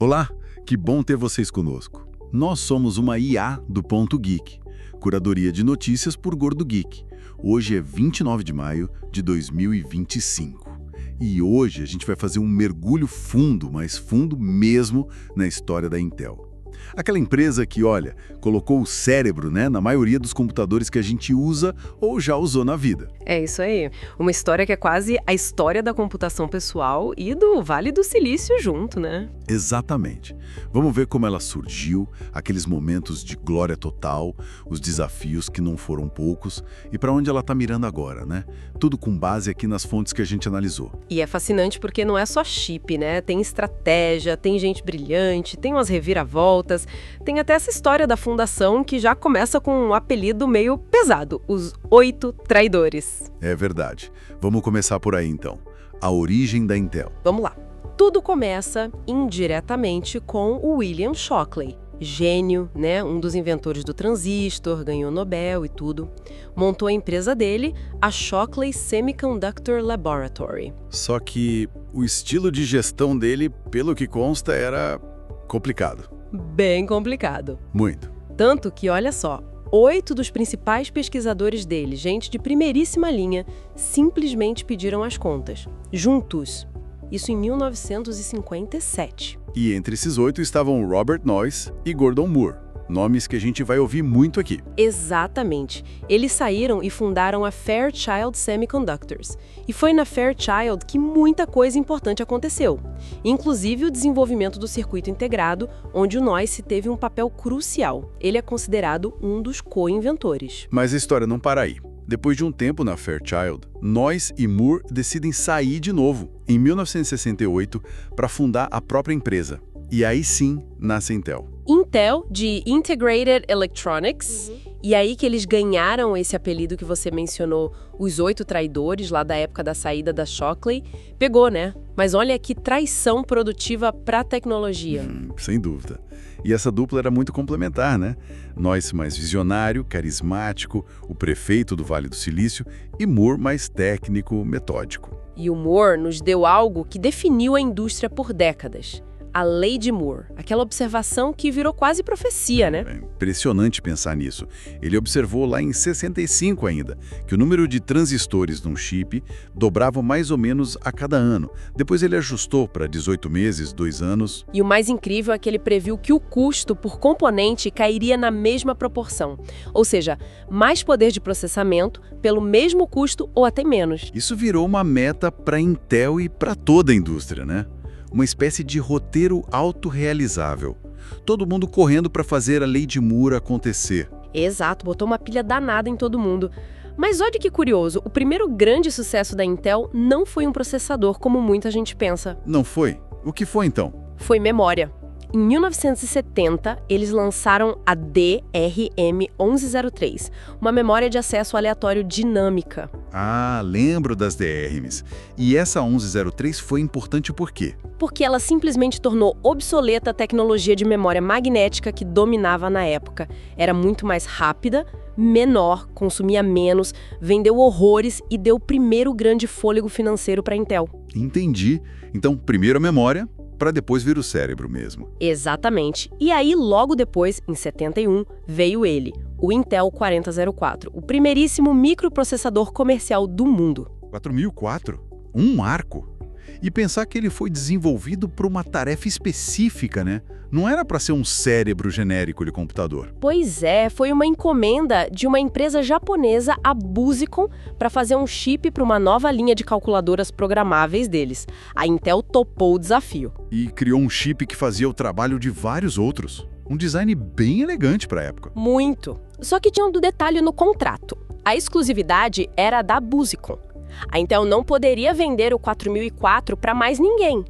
Olá, que bom ter vocês conosco. Nós somos uma IA do Ponto Geek, curadoria de notícias por Gordo Geek. Hoje é 29 de maio de 2025. E hoje a gente vai fazer um mergulho fundo, mas fundo mesmo, na história da Intel. Aquela empresa que, olha, colocou o cérebro, na maioria dos computadores que a gente usa ou já usou na vida. É isso aí. Uma história que é quase a história da computação pessoal e do Vale do Silício junto, né? Exatamente. Vamos ver como ela surgiu, aqueles momentos de glória total, os desafios que não foram poucos e para onde ela está mirando agora, né? Tudo com base aqui nas fontes que a gente analisou. E é fascinante porque não é só chip, né? Tem estratégia, tem gente brilhante, tem umas reviravoltas, tem até essa história da fundação que já começa com um apelido meio pesado, os 8 traidores. É verdade. Vamos começar por aí então. A origem da Intel. Vamos lá. Tudo começa indiretamente com o William Shockley. Gênio, né? Um dos inventores do transistor, ganhou Nobel e tudo. Montou a empresa dele, a Shockley Semiconductor Laboratory. Só que o estilo de gestão dele, pelo que consta, era complicado. Bem complicado. Muito. Tanto que, olha só, 8 dos principais pesquisadores dele, gente de primeiríssima linha, simplesmente pediram as contas. Juntos. Isso em 1957. E entre esses 8 estavam Robert Noyce e Gordon Moore, nomes que a gente vai ouvir muito aqui. Exatamente. Eles saíram e fundaram a Fairchild Semiconductors. E foi na Fairchild que muita coisa importante aconteceu. Inclusive o desenvolvimento do circuito integrado, onde o Noyce teve um papel crucial. Ele é considerado um dos co-inventores. Mas a história não para aí. Depois de um tempo na Fairchild, Noyce e Moore decidem sair de novo, em 1968, para fundar a própria empresa. E aí sim nasce a Intel. Intel, de Integrated Electronics, e aí que eles ganharam esse apelido que você mencionou, os 8 traidores, lá da época da saída da Shockley, pegou, né? Mas olha que traição produtiva para a tecnologia. Sem dúvida. E essa dupla era muito complementar, né? Noyce mais visionário, carismático, o prefeito do Vale do Silício, e Moore mais técnico, metódico. E o Moore nos deu algo que definiu a indústria por décadas. A Lei de Moore, aquela observação que virou quase profecia, né? É impressionante pensar nisso. Ele observou lá em 65 ainda, que o número de transistores num chip dobrava mais ou menos a cada ano. Depois ele ajustou para 18 meses, 2 anos. E o mais incrível é que ele previu que o custo por componente cairia na mesma proporção. Ou seja, mais poder de processamento pelo mesmo custo ou até menos. Isso virou uma meta para a Intel e para toda a indústria, né? Uma espécie de roteiro autorrealizável. Todo mundo correndo para fazer a Lei de Moore acontecer. Exato, botou uma pilha danada em todo mundo. Mas olha que curioso, o primeiro grande sucesso da Intel não foi um processador, como muita gente pensa. Não foi? O que foi então? Foi memória. Em 1970, eles lançaram a DRM-1103, uma memória de acesso aleatório dinâmica. Ah, lembro das DRMs. E essa 1103 foi importante por quê? Porque ela simplesmente tornou obsoleta a tecnologia de memória magnética que dominava na época. Era muito mais rápida, menor, consumia menos, vendeu horrores e deu o primeiro grande fôlego financeiro para a Intel. Entendi. Então, primeiro a memória, para depois vir o cérebro mesmo. Exatamente. E aí, logo depois, em 71, veio ele, o Intel 4004, o primeiríssimo microprocessador comercial do mundo. 4004? Um marco? E pensar que ele foi desenvolvido para uma tarefa específica, né? Não era para ser um cérebro genérico de computador. Pois é, foi uma encomenda de uma empresa japonesa, a Busicom, para fazer um chip para uma nova linha de calculadoras programáveis deles. A Intel topou o desafio. E criou um chip que fazia o trabalho de vários outros. Um design bem elegante para a época. Muito. Só que tinha um detalhe no contrato. A exclusividade era da Busicom. A Intel não poderia vender o 4004 para mais ninguém.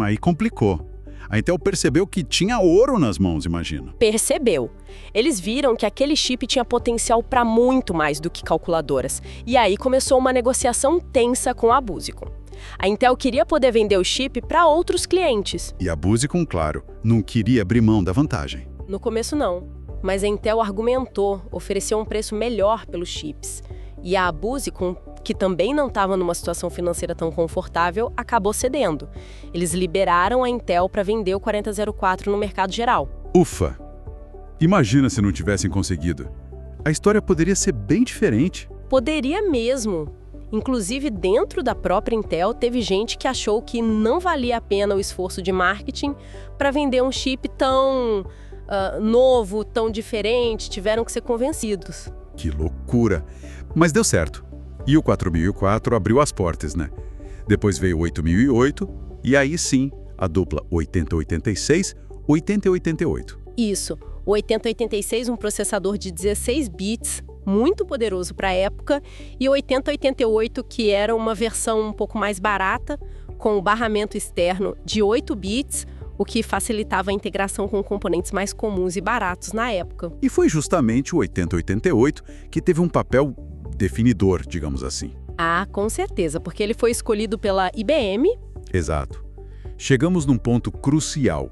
Aí complicou. A Intel percebeu que tinha ouro nas mãos, imagina. Percebeu. Eles viram que aquele chip tinha potencial para muito mais do que calculadoras. E aí começou uma negociação tensa com a Busicom. A Intel queria poder vender o chip para outros clientes. E a Busicom, claro, não queria abrir mão da vantagem. No começo não, mas a Intel argumentou, ofereceu um preço melhor pelos chips. E a Busicom que também não estava numa situação financeira tão confortável, acabou cedendo. Eles liberaram a Intel para vender o 4004 no mercado geral. Ufa! Imagina se não tivessem conseguido. A história poderia ser bem diferente. Poderia mesmo. Inclusive, dentro da própria Intel, teve gente que achou que não valia a pena o esforço de marketing para vender um chip tão novo, tão diferente. Tiveram que ser convencidos. Que loucura! Mas deu certo. E o 4004 abriu as portas, né? Depois veio o 8008 e aí sim, a dupla 8086, 8088. Isso. O 8086, um processador de 16 bits, muito poderoso para a época, e o 8088, que era uma versão um pouco mais barata, com o barramento externo de 8 bits, o que facilitava a integração com componentes mais comuns e baratos na época. E foi justamente o 8088 que teve um papel definidor, digamos assim. Ah, com certeza, porque ele foi escolhido pela IBM. Exato. Chegamos num ponto crucial.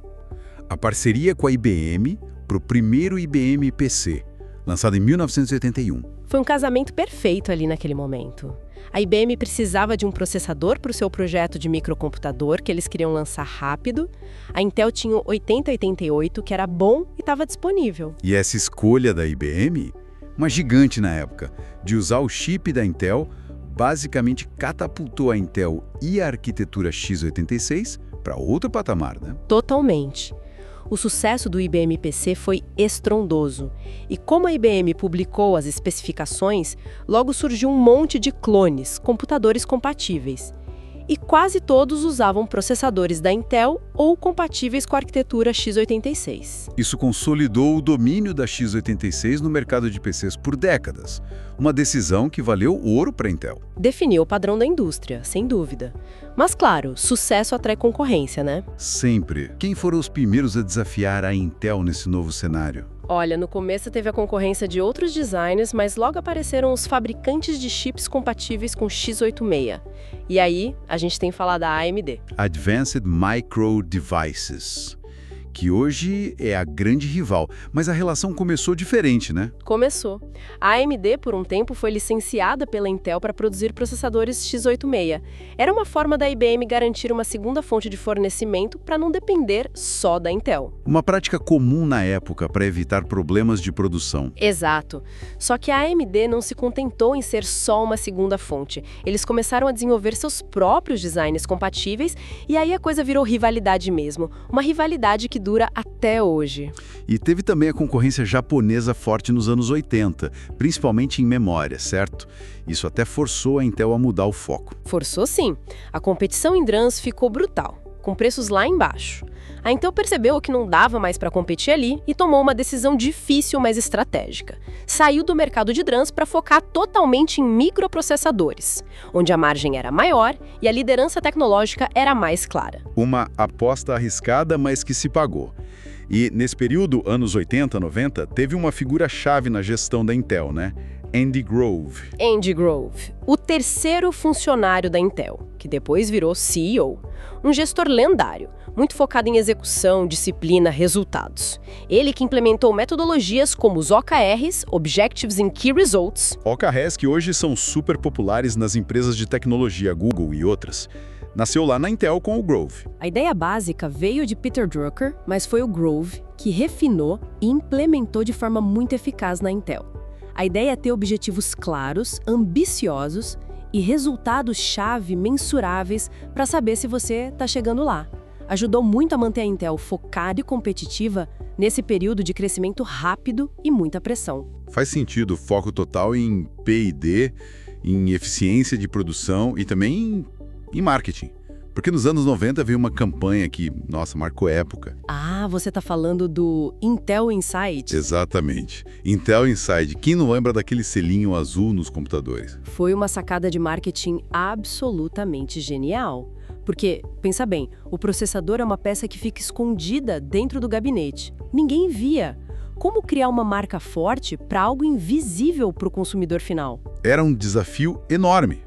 A parceria com a IBM para o primeiro IBM PC, lançado em 1981. Foi um casamento perfeito ali naquele momento. A IBM precisava de um processador para o seu projeto de microcomputador, que eles queriam lançar rápido. A Intel tinha o 8088, que era bom e estava disponível. E essa escolha da IBM, uma gigante na época, de usar o chip da Intel, basicamente catapultou a Intel e a arquitetura x86 para outro patamar, né? Totalmente. O sucesso do IBM PC foi estrondoso. E como a IBM publicou as especificações, logo surgiu um monte de clones, computadores compatíveis. E quase todos usavam processadores da Intel ou compatíveis com a arquitetura x86. Isso consolidou o domínio da x86 no mercado de PCs por décadas. Uma decisão que valeu ouro para a Intel. Definiu o padrão da indústria, sem dúvida. Mas claro, sucesso atrai concorrência, né? Sempre. Quem foram os primeiros a desafiar a Intel nesse novo cenário? Olha, no começo teve a concorrência de outros designers, mas logo apareceram os fabricantes de chips compatíveis com x86. E aí, a gente tem que falar da AMD. Advanced Micro Devices, que hoje é a grande rival, mas a relação começou diferente, né? Começou. A AMD, por um tempo, foi licenciada pela Intel para produzir processadores x86. Era uma forma da IBM garantir uma segunda fonte de fornecimento para não depender só da Intel. Uma prática comum na época para evitar problemas de produção. Exato. Só que a AMD não se contentou em ser só uma segunda fonte. Eles começaram a desenvolver seus próprios designs compatíveis e aí a coisa virou rivalidade mesmo. Uma rivalidade que dura até hoje. E teve também a concorrência japonesa forte nos anos 80, principalmente em memória, certo? Isso até forçou a Intel a mudar o foco. Forçou sim. A competição em DRAMs ficou brutal, com preços lá embaixo. A Intel percebeu que não dava mais para competir ali e tomou uma decisão difícil, mas estratégica. Saiu do mercado de DRAMs para focar totalmente em microprocessadores, onde a margem era maior e a liderança tecnológica era mais clara. Uma aposta arriscada, mas que se pagou. E nesse período, anos 80, 90, teve uma figura-chave na gestão da Intel, né? Andy Grove. Andy Grove, o terceiro funcionário da Intel, que depois virou CEO. Um gestor lendário, muito focado em execução, disciplina, resultados. Ele que implementou metodologias como os OKRs, Objectives and Key Results. OKRs que hoje são super populares nas empresas de tecnologia, Google e outras. Nasceu lá na Intel com o Grove. A ideia básica veio de Peter Drucker, mas foi o Grove que refinou e implementou de forma muito eficaz na Intel. A ideia é ter objetivos claros, ambiciosos e resultados-chave mensuráveis para saber se você está chegando lá. Ajudou muito a manter a Intel focada e competitiva nesse período de crescimento rápido e muita pressão. Faz sentido, foco total em P&D, em eficiência de produção e também em marketing. Porque nos anos 90 veio uma campanha que, nossa, marcou época. Ah, você está falando do Intel Inside? Exatamente. Intel Inside. Quem não lembra daquele selinho azul nos computadores? Foi uma sacada de marketing absolutamente genial. Porque, pensa bem, o processador é uma peça que fica escondida dentro do gabinete. Ninguém via. Como criar uma marca forte para algo invisível para o consumidor final? Era um desafio enorme.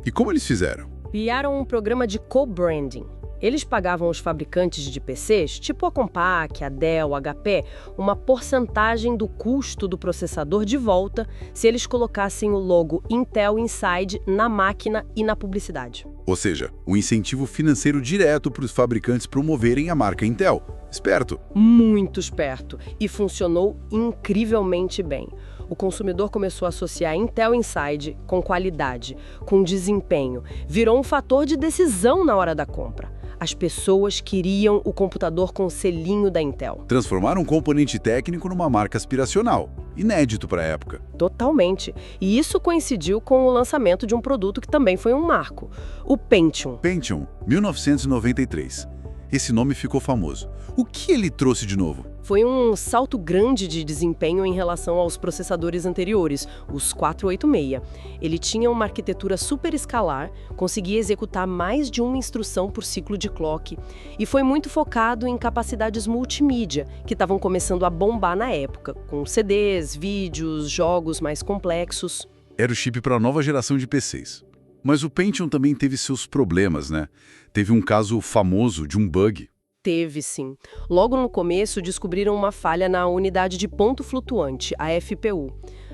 E como eles fizeram? Criaram um programa de co-branding. Eles pagavam aos fabricantes de PCs, tipo a Compaq, a Dell, a HP, uma porcentagem do custo do processador de volta se eles colocassem o logo Intel Inside na máquina e na publicidade. Ou seja, um incentivo financeiro direto para os fabricantes promoverem a marca Intel. Esperto. Muito esperto. E funcionou incrivelmente bem. O consumidor começou a associar Intel Inside com qualidade, com desempenho. Virou um fator de decisão na hora da compra. As pessoas queriam o computador com o selinho da Intel. Transformaram um componente técnico numa marca aspiracional. Inédito para a época. Totalmente. E isso coincidiu com o lançamento de um produto que também foi um marco. O Pentium. Pentium, 1993. Esse nome ficou famoso. O que ele trouxe de novo? Foi um salto grande de desempenho em relação aos processadores anteriores, os 486. Ele tinha uma arquitetura super escalar, conseguia executar mais de uma instrução por ciclo de clock e foi muito focado em capacidades multimídia, que estavam começando a bombar na época, com CDs, vídeos, jogos mais complexos. Era o chip para a nova geração de PCs. Mas o Pentium também teve seus problemas, né? Teve um caso famoso de um bug. Teve, sim. Logo no começo, descobriram uma falha na unidade de ponto flutuante, a FPU.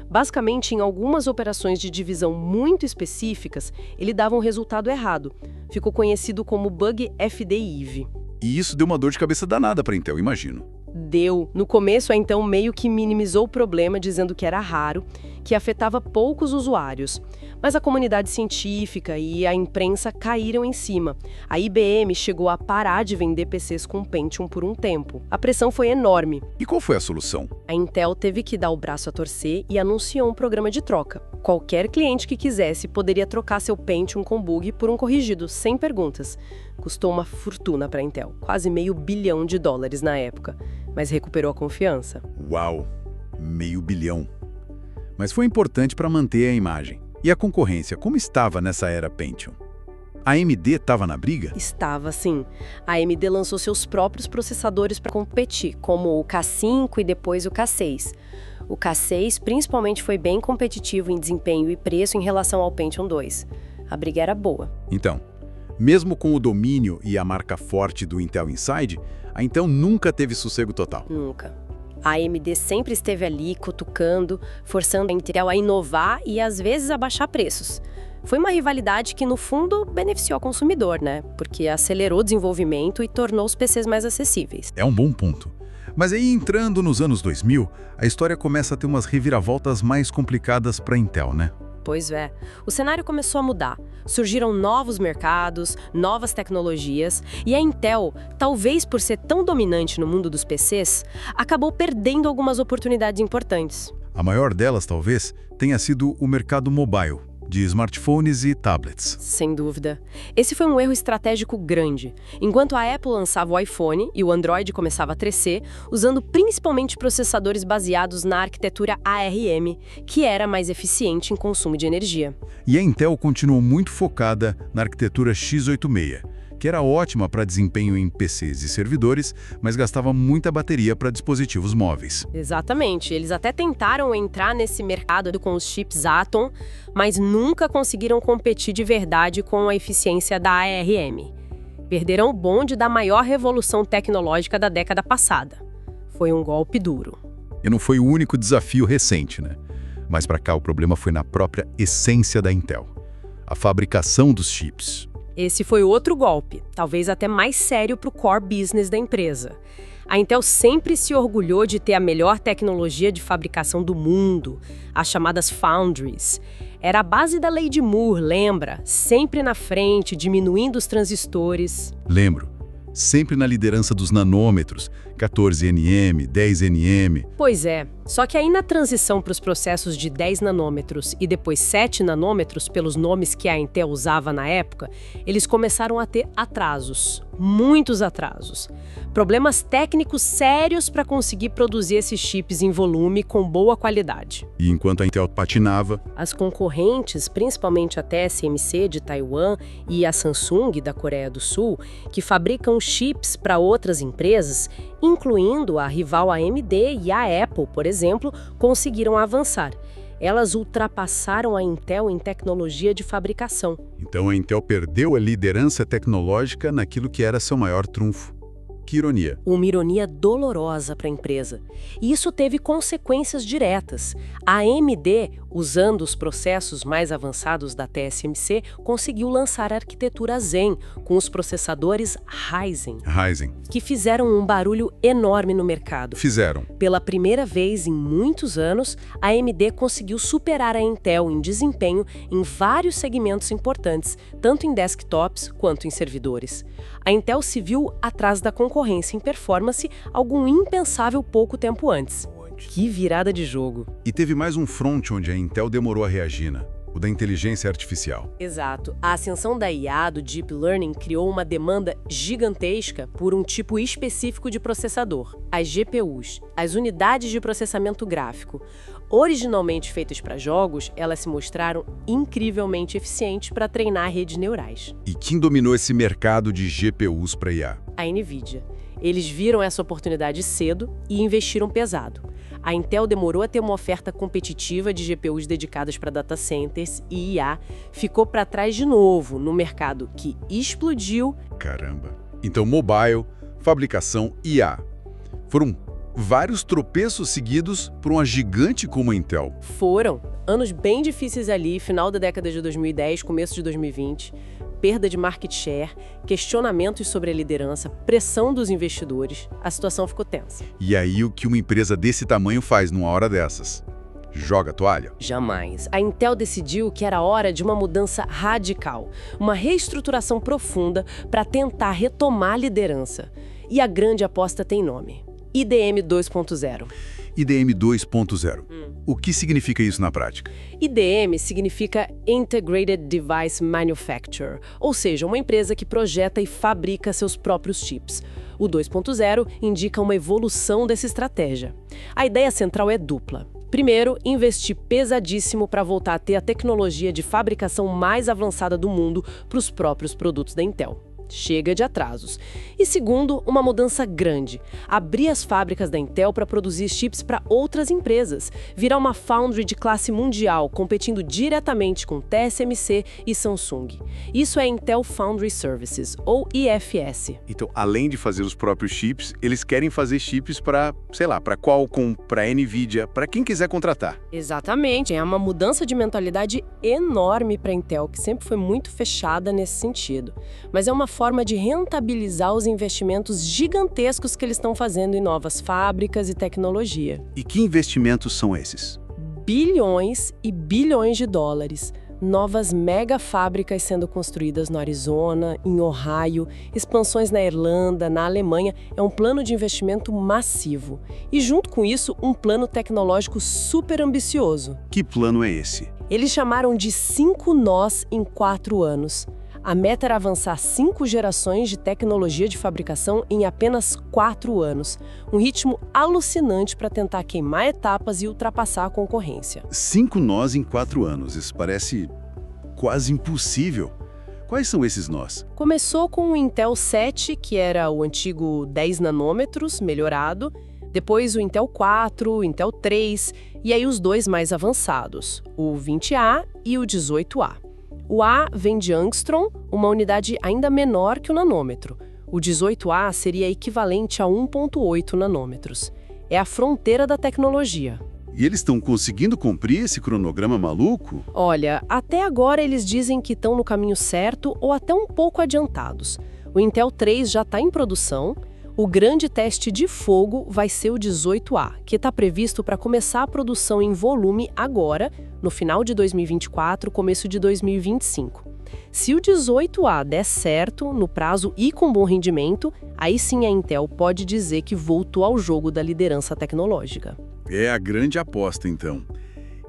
Basicamente, em algumas operações de divisão muito específicas, ele dava um resultado errado. Ficou conhecido como bug FDIV. E isso deu uma dor de cabeça danada para a Intel, imagino. Deu. No começo, a Intel meio que minimizou o problema, dizendo que era raro, que afetava poucos usuários. Mas a comunidade científica e a imprensa caíram em cima. A IBM chegou a parar de vender PCs com Pentium por um tempo. A pressão foi enorme. E qual foi a solução? A Intel teve que dar o braço a torcer e anunciou um programa de troca. Qualquer cliente que quisesse poderia trocar seu Pentium com bug por um corrigido, sem perguntas. Custou uma fortuna para a Intel, quase $500 milhão na época, mas recuperou a confiança. Uau! $500 milhão. Mas foi importante para manter a imagem. E a concorrência, como estava nessa era Pentium? A AMD estava na briga? Estava, sim. A AMD lançou seus próprios processadores para competir, como o K5 e depois o K6. O K6 principalmente foi bem competitivo em desempenho e preço em relação ao Pentium 2. A briga era boa. Então, mesmo com o domínio e a marca forte do Intel Inside, a Intel nunca teve sossego total. Nunca. A AMD sempre esteve ali, cutucando, forçando a Intel a inovar e, às vezes, a baixar preços. Foi uma rivalidade que, no fundo, beneficiou o consumidor, né? Porque acelerou o desenvolvimento e tornou os PCs mais acessíveis. É um bom ponto. Mas aí, entrando nos anos 2000, a história começa a ter umas reviravoltas mais complicadas para a Intel, né? Pois é. O cenário começou a mudar. Surgiram novos mercados, novas tecnologias, e a Intel, talvez por ser tão dominante no mundo dos PCs, acabou perdendo algumas oportunidades importantes. A maior delas, talvez, tenha sido o mercado mobile, de smartphones e tablets. Sem dúvida. Esse foi um erro estratégico grande. Enquanto a Apple lançava o iPhone e o Android começava a crescer, usando principalmente processadores baseados na arquitetura ARM, que era mais eficiente em consumo de energia. E a Intel continuou muito focada na arquitetura x86, que era ótima para desempenho em PCs e servidores, mas gastava muita bateria para dispositivos móveis. Exatamente. Eles até tentaram entrar nesse mercado com os chips Atom, mas nunca conseguiram competir de verdade com a eficiência da ARM. Perderam o bonde da maior revolução tecnológica da década passada. Foi um golpe duro. E não foi o único desafio recente, né? Mas para cá o problema foi na própria essência da Intel, a fabricação dos chips. Esse foi outro golpe, talvez até mais sério para o core business da empresa. A Intel sempre se orgulhou de ter a melhor tecnologia de fabricação do mundo, as chamadas foundries. Era a base da lei de Moore, lembra? Sempre na frente, diminuindo os transistores. Lembro. Sempre na liderança dos nanômetros, 14nm, 10nm. Pois é, só que aí na transição para os processos de 10 nanômetros e depois 7 nanômetros, pelos nomes que a Intel usava na época, eles começaram a ter atrasos, muitos atrasos. Problemas técnicos sérios para conseguir produzir esses chips em volume com boa qualidade. E enquanto a Intel patinava, as concorrentes, principalmente a TSMC de Taiwan e a Samsung da Coreia do Sul, que fabricam chips para outras empresas, incluindo a rival AMD e a Apple, por exemplo, conseguiram avançar. Elas ultrapassaram a Intel em tecnologia de fabricação. Então a Intel perdeu a liderança tecnológica naquilo que era seu maior trunfo. Que ironia. Uma ironia dolorosa para a empresa. E isso teve consequências diretas. A AMD, usando os processos mais avançados da TSMC, conseguiu lançar a arquitetura Zen, com os processadores Ryzen, que fizeram um barulho enorme no mercado. Pela primeira vez em muitos anos, a AMD conseguiu superar a Intel em desempenho em vários segmentos importantes, tanto em desktops quanto em servidores. A Intel se viu atrás da concorrência em performance, algo impensável pouco tempo antes. Que virada de jogo. E teve mais um front onde a Intel demorou a reagir, né? O da inteligência artificial. Exato. A ascensão da IA, do Deep Learning, criou uma demanda gigantesca por um tipo específico de processador, as GPUs, as unidades de processamento gráfico. Originalmente feitas para jogos, elas se mostraram incrivelmente eficientes para treinar redes neurais. E quem dominou esse mercado de GPUs para IA? A NVIDIA. Eles viram essa oportunidade cedo e investiram pesado. A Intel demorou a ter uma oferta competitiva de GPUs dedicadas para data centers e IA ficou para trás de novo no mercado que explodiu. Caramba! Então mobile, fabricação IA. Foram vários tropeços seguidos por uma gigante como a Intel. Foram anos bem difíceis ali, final da década de 2010, começo de 2020. Perda de market share, questionamentos sobre a liderança, pressão dos investidores, a situação ficou tensa. E aí o que uma empresa desse tamanho faz numa hora dessas? Joga a toalha? Jamais. A Intel decidiu que era hora de uma mudança radical, uma reestruturação profunda para tentar retomar a liderança. E a grande aposta tem nome: IDM 2.0. IDM 2.0. O que significa isso na prática? IDM significa Integrated Device Manufacturer, ou seja, uma empresa que projeta e fabrica seus próprios chips. O 2.0 indica uma evolução dessa estratégia. A ideia central é dupla. Primeiro, investir pesadíssimo para voltar a ter a tecnologia de fabricação mais avançada do mundo para os próprios produtos da Intel. Chega de atrasos. E segundo, uma mudança grande. Abrir as fábricas da Intel para produzir chips para outras empresas. Virar uma foundry de classe mundial, competindo diretamente com TSMC e Samsung. Isso é Intel Foundry Services, ou IFS. Então, além de fazer os próprios chips, eles querem fazer chips para, sei lá, para Qualcomm, para NVIDIA, para quem quiser contratar. Exatamente. É uma mudança de mentalidade enorme para a Intel, que sempre foi muito fechada nesse sentido. Mas é uma forma de rentabilizar os investimentos gigantescos que eles estão fazendo em novas fábricas e tecnologia. E que investimentos são esses? Bilhões e bilhões de dólares. Novas mega fábricas sendo construídas no Arizona, em Ohio, expansões na Irlanda, na Alemanha. É um plano de investimento massivo. E junto com isso, um plano tecnológico super ambicioso. Que plano é esse? Eles chamaram de 5 nós em 4 anos. A meta era avançar 5 gerações de tecnologia de fabricação em apenas 4 anos. Um ritmo alucinante para tentar queimar etapas e ultrapassar a concorrência. 5 nós em 4 anos. Isso parece quase impossível. Quais são esses nós? Começou com o Intel 7, que era o antigo 10 nanômetros, melhorado. Depois o Intel 4, o Intel 3 e aí os dois mais avançados, o 20A e o 18A. O A vem de angstrom, uma unidade ainda menor que o nanômetro. O 18A seria equivalente a 1,8 nanômetros. É a fronteira da tecnologia. E eles estão conseguindo cumprir esse cronograma maluco? Olha, até agora eles dizem que estão no caminho certo ou até um pouco adiantados. O Intel 3 já está em produção. O grande teste de fogo vai ser o 18A, que está previsto para começar a produção em volume agora, no final de 2024, começo de 2025. Se o 18A der certo, no prazo e com bom rendimento, aí sim a Intel pode dizer que voltou ao jogo da liderança tecnológica. É a grande aposta, então.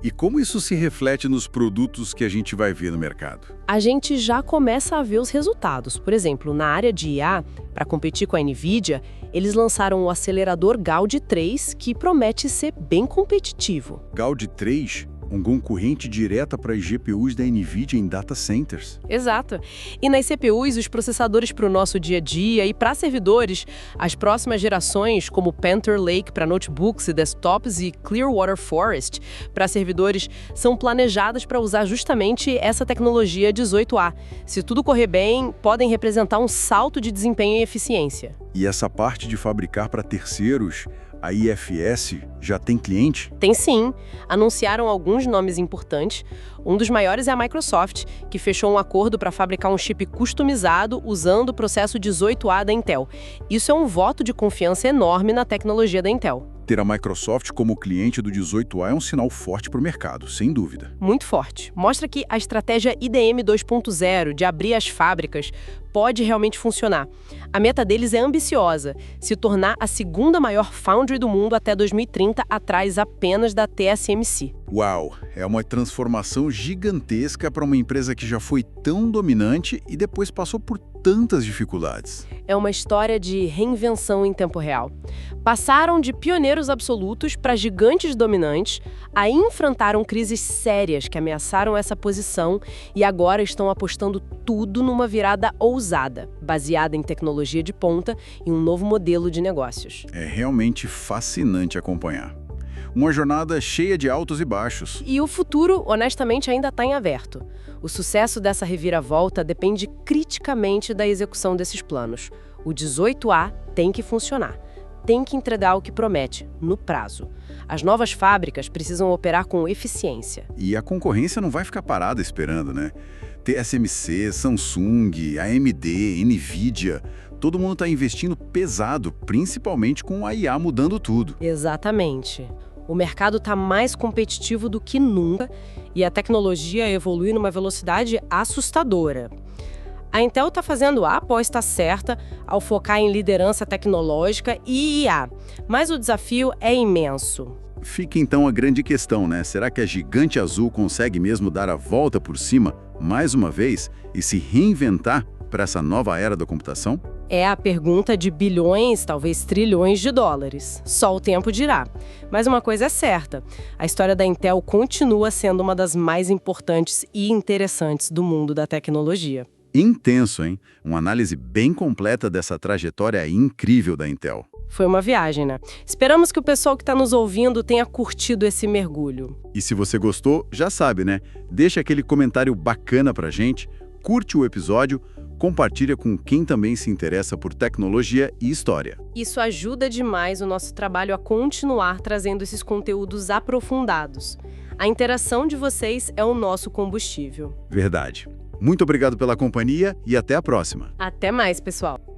E como isso se reflete nos produtos que a gente vai ver no mercado? A gente já começa a ver os resultados. Por exemplo, na área de IA, para competir com a NVIDIA, eles lançaram o acelerador Gaudi 3, que promete ser bem competitivo. Gaudi 3? Um concorrente direta para as GPUs da NVIDIA em data centers. Exato. E nas CPUs, os processadores para o nosso dia a dia e para servidores, as próximas gerações, como Panther Lake para notebooks e desktops e Clearwater Forest para servidores, são planejadas para usar justamente essa tecnologia 18A. Se tudo correr bem, podem representar um salto de desempenho e eficiência. E essa parte de fabricar para terceiros, a IFS, já tem cliente? Tem sim. Anunciaram alguns nomes importantes. Um dos maiores é a Microsoft, que fechou um acordo para fabricar um chip customizado usando o processo 18A da Intel. Isso é um voto de confiança enorme na tecnologia da Intel. Ter a Microsoft como cliente do 18A é um sinal forte para o mercado, sem dúvida. Muito forte. Mostra que a estratégia IDM 2.0 de abrir as fábricas pode realmente funcionar. A meta deles é ambiciosa, se tornar a segunda maior foundry do mundo até 2030, atrás apenas da TSMC. Uau! É uma transformação gigantesca para uma empresa que já foi tão dominante e depois passou por tantas dificuldades. É uma história de reinvenção em tempo real. Passaram de pioneiros absolutos para gigantes dominantes, aí enfrentaram crises sérias que ameaçaram essa posição e agora estão apostando tudo numa virada ousada, baseada em tecnologia de ponta e um novo modelo de negócios. É realmente fascinante acompanhar. Uma jornada cheia de altos e baixos. E o futuro, honestamente, ainda está em aberto. O sucesso dessa reviravolta depende criticamente da execução desses planos. O 18A tem que funcionar. Tem que entregar o que promete, no prazo. As novas fábricas precisam operar com eficiência. E a concorrência não vai ficar parada esperando, né? TSMC, Samsung, AMD, NVIDIA, todo mundo está investindo pesado, principalmente com a IA mudando tudo. Exatamente. O mercado está mais competitivo do que nunca e a tecnologia evolui numa velocidade assustadora. A Intel está fazendo a aposta certa ao focar em liderança tecnológica e IA, mas o desafio é imenso. Fica então a grande questão, né? Será que a gigante azul consegue mesmo dar a volta por cima, mais uma vez, e se reinventar para essa nova era da computação? É a pergunta de bilhões, talvez trilhões de dólares. Só o tempo dirá. Mas uma coisa é certa, a história da Intel continua sendo uma das mais importantes e interessantes do mundo da tecnologia. Intenso, hein? Uma análise bem completa dessa trajetória incrível da Intel. Foi uma viagem, né? Esperamos que o pessoal que está nos ouvindo tenha curtido esse mergulho. E se você gostou, já sabe, né? Deixa aquele comentário bacana pra gente, curte o episódio, compartilha com quem também se interessa por tecnologia e história. Isso ajuda demais o nosso trabalho a continuar trazendo esses conteúdos aprofundados. A interação de vocês é o nosso combustível. Verdade. Muito obrigado pela companhia e até a próxima. Até mais, pessoal!